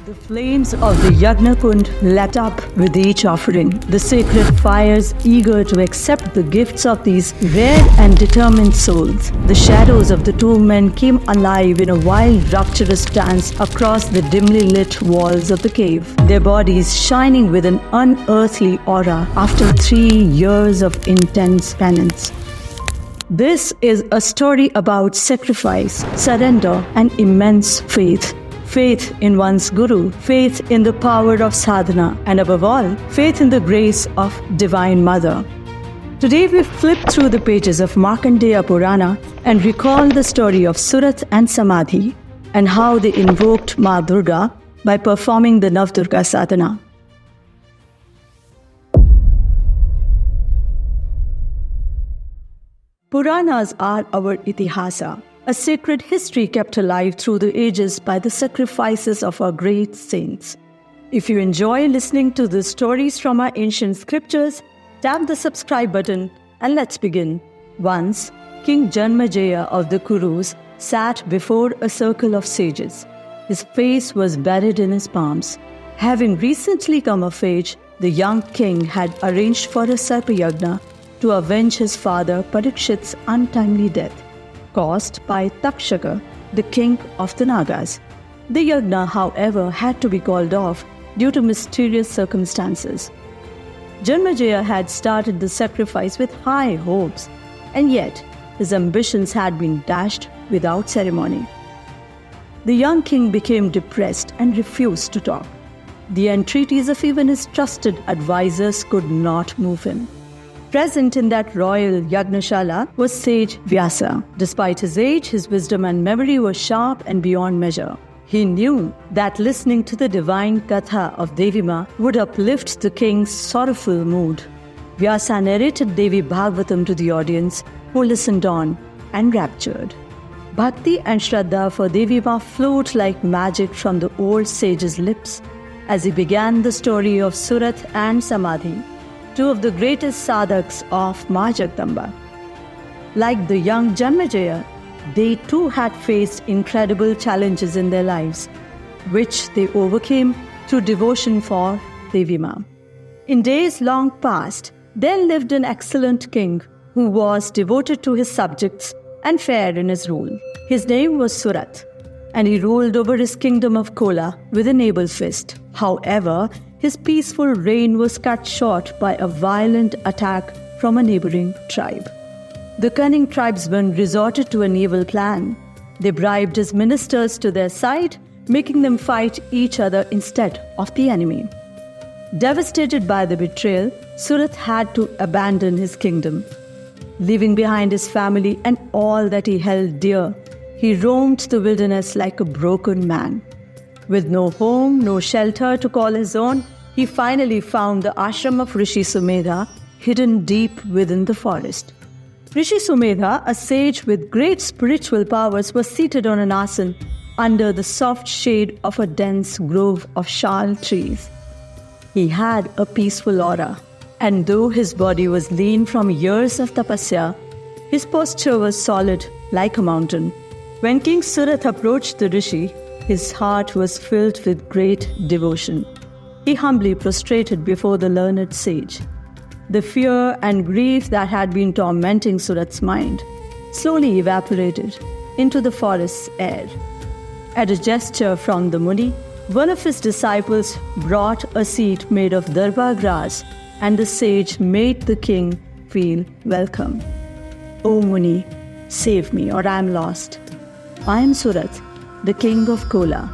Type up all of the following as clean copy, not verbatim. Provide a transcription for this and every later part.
The flames of the Yajna Kund lit up with each offering, the sacred fires eager to accept the gifts of these rare and determined souls. The shadows of the two men came alive in a wild, rapturous dance across the dimly lit walls of the cave, their bodies shining with an unearthly aura after 3 years of intense penance. This is a story about sacrifice, surrender, and immense faith. Faith in one's Guru, faith in the power of sadhana, and above all, faith in the grace of Divine Mother. Today we flip through the pages of Markandeya Purana and recall the story of Surat and Samadhi and how they invoked Maa Durga by performing the Nav Durga Sadhana. Puranas are our itihasa, a sacred history kept alive through the ages by the sacrifices of our great saints. If you enjoy listening to the stories from our ancient scriptures, tap the subscribe button and let's begin. Once, King Janmejaya of the Kurus sat before a circle of sages. His face was buried in his palms. Having recently come of age, the young king had arranged for a Sarpayagna to avenge his father Parikshit's untimely death, caused by Takshaka, the king of the Nagas. The yagna, however, had to be called off due to mysterious circumstances. Janmejaya had started the sacrifice with high hopes, and yet his ambitions had been dashed without ceremony. The young king became depressed and refused to talk. The entreaties of even his trusted advisors could not move him. Present in that royal Yagnashala was sage Vyasa. Despite his age, his wisdom and memory were sharp and beyond measure. He knew that listening to the divine Katha of Devi Ma would uplift the king's sorrowful mood. Vyasa narrated Devi Bhagavatam to the audience, who listened on, enraptured. Bhakti and Shraddha for Devi Ma flowed like magic from the old sage's lips as he began the story of Surat and Samadhi, two of the greatest sadhaks of Maa Jagdamba. Like the young Janmejaya, they too had faced incredible challenges in their lives, which they overcame through devotion for Devi Ma. In days long past, there lived an excellent king who was devoted to his subjects and fair in his rule. His name was Surat, and he ruled over his kingdom of Kola with an able fist. However, his peaceful reign was cut short by a violent attack from a neighboring tribe. The cunning tribesmen resorted to an evil plan. They bribed his ministers to their side, making them fight each other instead of the enemy. Devastated by the betrayal, Surat had to abandon his kingdom. Leaving behind his family and all that he held dear, he roamed the wilderness like a broken man. With no home, no shelter to call his own, he finally found the ashram of Rishi Sumedha hidden deep within the forest. Rishi Sumedha, a sage with great spiritual powers, was seated on an asan under the soft shade of a dense grove of shal trees. He had a peaceful aura, and though his body was lean from years of tapasya, his posture was solid like a mountain. When King Surat approached the rishi, his heart was filled with great devotion. He humbly prostrated before the learned sage. The fear and grief that had been tormenting Surat's mind slowly evaporated into the forest's air. At a gesture from the Muni, one of his disciples brought a seat made of darba grass, and the sage made the king feel welcome. "O Muni, save me or I am lost. I am Surat, the king of Kola,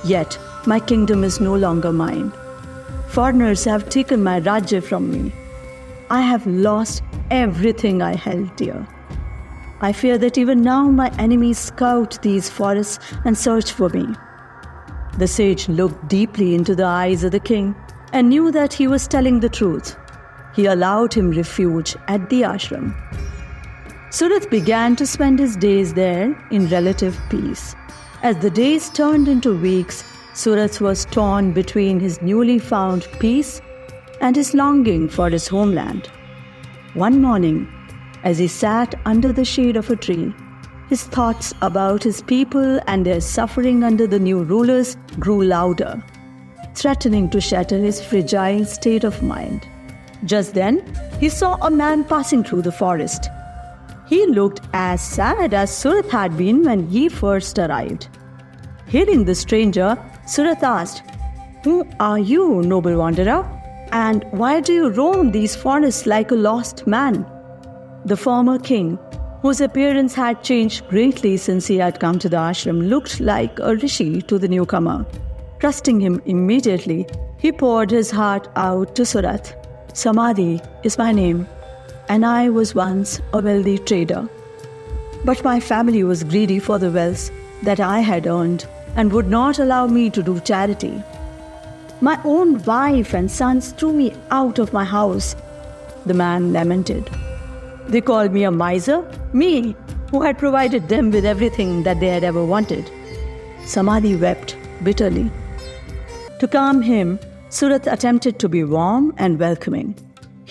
yet my kingdom is no longer mine. Foreigners have taken my Rajya from me. I have lost everything I held dear. I fear that even now my enemies scout these forests and search for me." The sage looked deeply into the eyes of the king and knew that he was telling the truth. He allowed him refuge at the ashram. Surat began to spend his days there in relative peace. As the days turned into weeks, Surat was torn between his newly found peace and his longing for his homeland. One morning, as he sat under the shade of a tree, his thoughts about his people and their suffering under the new rulers grew louder, threatening to shatter his fragile state of mind. Just then, he saw a man passing through the forest. He looked as sad as Surat had been when he first arrived. Hearing the stranger, Surat asked, "Who are you, noble wanderer? And why do you roam these forests like a lost man?" The former king, whose appearance had changed greatly since he had come to the ashram, looked like a rishi to the newcomer. Trusting him immediately, he poured his heart out to Surat. "Samadhi is my name, and I was once a wealthy trader. But my family was greedy for the wealth that I had earned and would not allow me to do charity. My own wife and sons threw me out of my house." The man lamented. "They called me a miser, me who had provided them with everything that they had ever wanted." Samadhi wept bitterly. To calm him, Surat attempted to be warm and welcoming.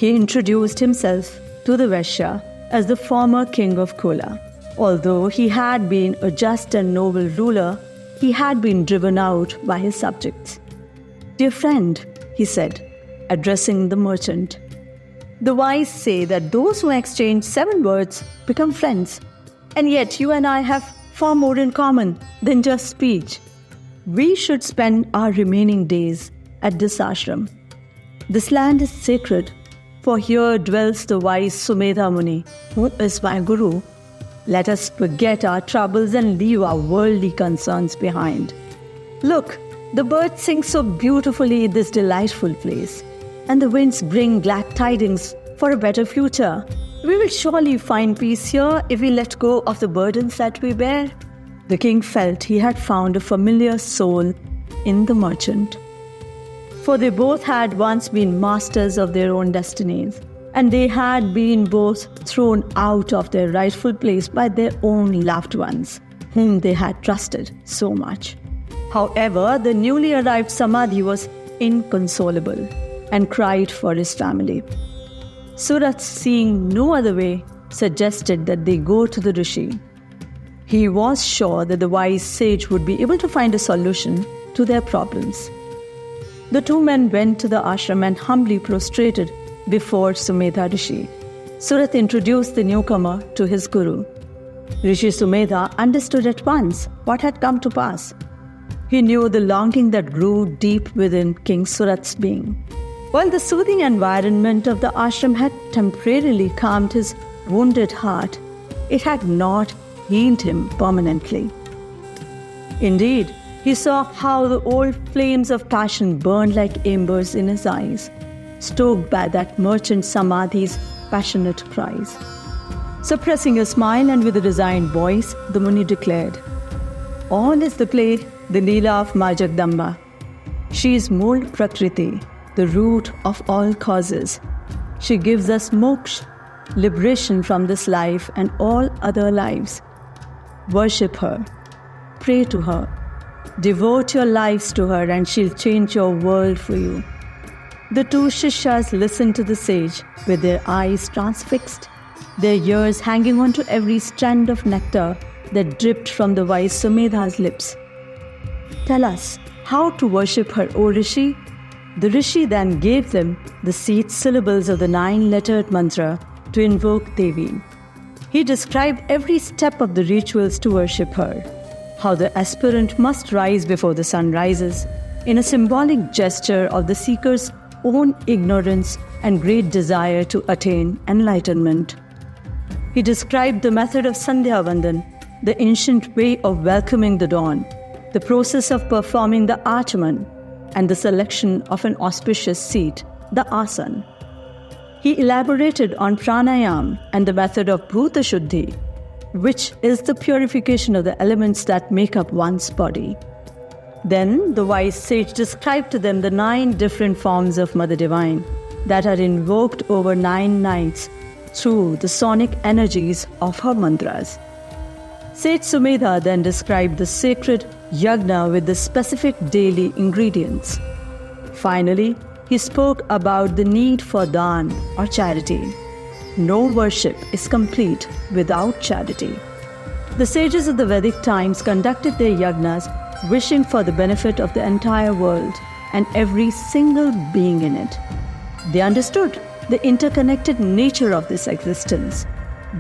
He introduced himself to the Vaishya as the former king of Kola. Although he had been a just and noble ruler, he had been driven out by his subjects. "Dear friend," he said, addressing the merchant, "the wise say that those who exchange 7 words become friends, and yet you and I have far more in common than just speech. We should spend our remaining days at this ashram. This land is sacred, for here dwells the wise Sumedha Muni, who is my guru. Let us forget our troubles and leave our worldly concerns behind. Look, the birds sing so beautifully in this delightful place, and the winds bring glad tidings for a better future. We will surely find peace here if we let go of the burdens that we bear." The king felt he had found a familiar soul in the merchant, for they both had once been masters of their own destinies, and they had been both thrown out of their rightful place by their own loved ones, whom they had trusted so much. However, the newly arrived Samadhi was inconsolable and cried for his family. Surat, seeing no other way, suggested that they go to the rishi. He was sure that the wise sage would be able to find a solution to their problems. The 2 men went to the ashram and humbly prostrated before Sumedha Rishi. Surat introduced the newcomer to his guru. Rishi Sumedha understood at once what had come to pass. He knew the longing that grew deep within King Surat's being. While the soothing environment of the ashram had temporarily calmed his wounded heart, it had not healed him permanently. Indeed, he saw how the old flames of passion burned like embers in his eyes, stoked by that merchant Samadhi's passionate cries. Suppressing a smile and with a resigned voice, the Muni declared, "All is the play, the Leela of Ma Jagdamba. She is Mool Prakriti, the root of all causes. She gives us moksha, liberation from this life and all other lives. Worship her, pray to her, devote your lives to her, and she'll change your world for you." The 2 Shishyas listened to the sage with their eyes transfixed, their ears hanging onto every strand of nectar that dripped from the wise Sumedha's lips. "Tell us how to worship her, O Rishi." The Rishi then gave them the 6 syllables of the 9-lettered mantra to invoke Devi. He described every step of the rituals to worship her, how the aspirant must rise before the sun rises, in a symbolic gesture of the seeker's own ignorance and great desire to attain enlightenment. He described the method of Sandhya Vandan, the ancient way of welcoming the dawn, the process of performing the Achaman, and the selection of an auspicious seat, the Asan. He elaborated on pranayam and the method of Bhuta Shuddhi, which is the purification of the elements that make up one's body. Then the wise sage described to them the 9 different forms of Mother Divine that are invoked over 9 nights through the sonic energies of her mantras. Sage Sumedha then described the sacred yagna with the specific daily ingredients. Finally, he spoke about the need for dan or charity. No worship is complete without charity. The sages of the Vedic times conducted their yagnas wishing for the benefit of the entire world and every single being in it. They understood the interconnected nature of this existence,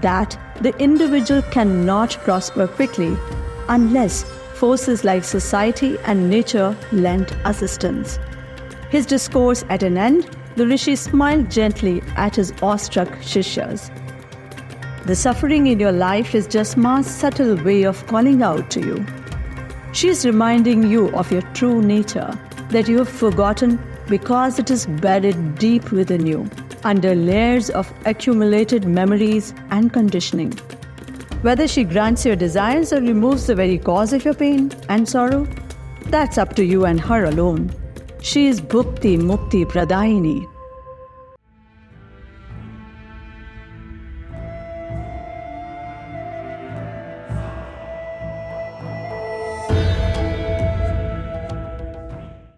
that the individual cannot prosper quickly unless forces like society and nature lend assistance. His discourse at an end, the rishi smiled gently at his awestruck shishyas. The suffering in your life is just Maa's subtle way of calling out to you. She is reminding you of your true nature that you have forgotten because it is buried deep within you, under layers of accumulated memories and conditioning. Whether she grants your desires or removes the very cause of your pain and sorrow, that's up to you and her alone. She is Bhukti Mukti Pradayini,